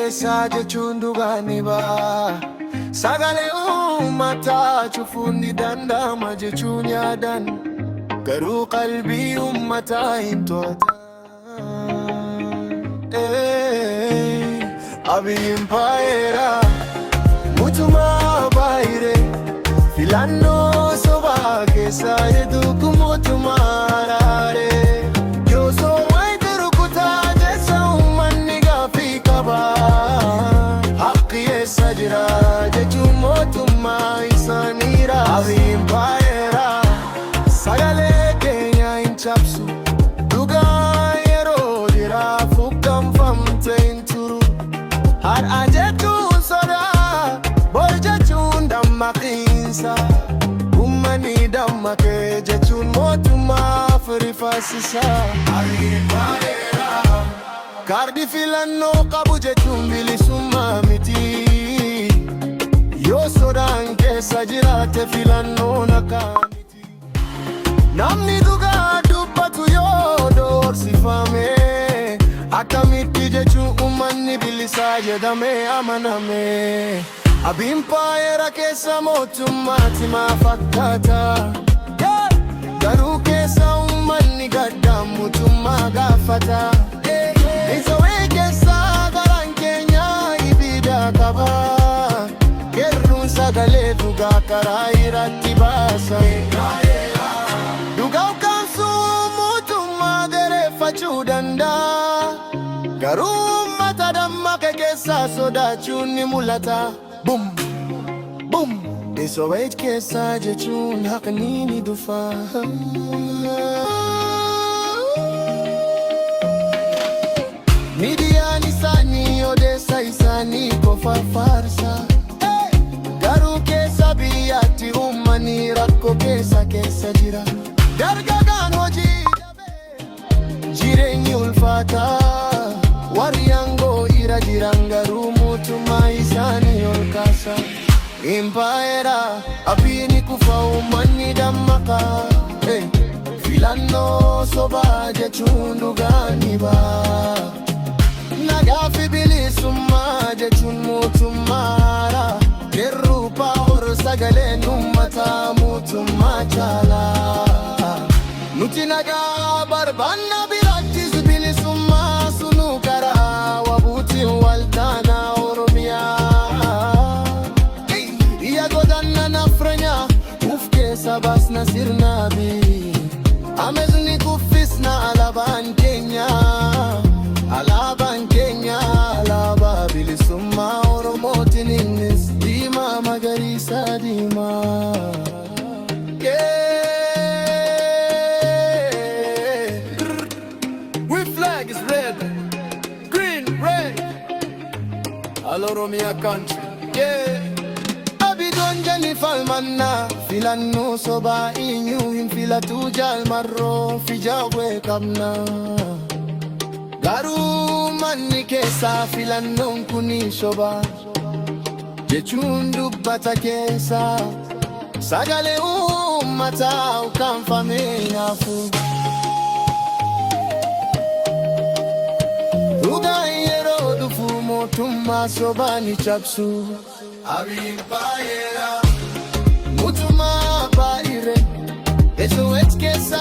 keessa jechuun dhugaani ba'a. Sagalee uummataa cufuun ni danda'ama jechuun yaadan, garuu qalbii uummataa hin to'atan. Abiyyiin paayeera mootummaa baay'ee filannoo sobaa keessa hedduu mootummaa raaree yoo soowwan rukutaa jecha uummanni gaaffii qaba. Haqqi eessa jira jechuun mootummaa isaaniira. Abiyyiin paayeera sagalee keenya hin cabsu, dhugaa yeroo dheeraaf ukkaanfamte hin turu. Har'a jechuun sodaa, bor jechuun dammaqiinsa. Uummanni dammaqee jechuun mootummaaf rifaasisa. Abiyyiin paayeera kaardii filannoo qabu jechuun bilisummaa miti. Yoo sodaan keessa jiraate filannoon akka miti. Namni dhugaa dubbatu yoo doorsifame, akkamitti jechuun uummanni bilisaa jedhamee amaname. Abiyyiin paayeera keessa mootummaatti maa fakkaata? Garuu keessa uummanni gaddaan mootummaa gaafata. Isawee keessa garaan keenya ibidda qaba. Kerruun sagalee dhugaa karaa irratti baasa. Dhugaa ukkaamsuun mootummaa gareeffachuu danda'a, garuu uummata dammaqe keessa sodaachuun ni mul'ata. Bum bum isawee keessa jechuun haqni ni dhufa. Miidiyaan isaanii odeessa isaanii qofa faarsa, garuu keessa biyyaatti uummanni rakkoo keessa jira. Dargaggaan hojii dhabee jireenyi ulfaataa, warri aangoo irra jiran garuu mootummaa isaanii ol kaasa. Abiyyiin paayeera abiyyiin kufa uummanni dammaqa. Filannoo sobaa jechuun dhugaani ba'a. Nagaa fi bilisummaa jechuun mootummaadha. Kerruu paawur sagaleen uummataa mootummaa caalaa. Nuti nagaa barbaanna, biraattis bilisummaa sunu karaa wabuutiin waltaanaa Oromiyaa. Iyya godhanna nafranya uf keessa baasna sirnaabii. Ameesni kuffisna alaabaan keenya, alaabaan keenya alaabaa bilisummaa Oromootiin, innis diimaa magariisa diimaa. We flag is red, green, red. All Oromia country. Abidoon jani falmanna filannoo sobaa eenyu hin filatu jaalmarroo fijaawee qabna. Garuu manni keessa filannoon kuni sobaa jechuun dubbata keessa. Sagalee uummataa ukkaanfamee naafu. Dhugaan yeroo dhufu mootummaa sobaa ni cabsu. Abiyyiin paayeera mootummaa baay'ee isawee keessa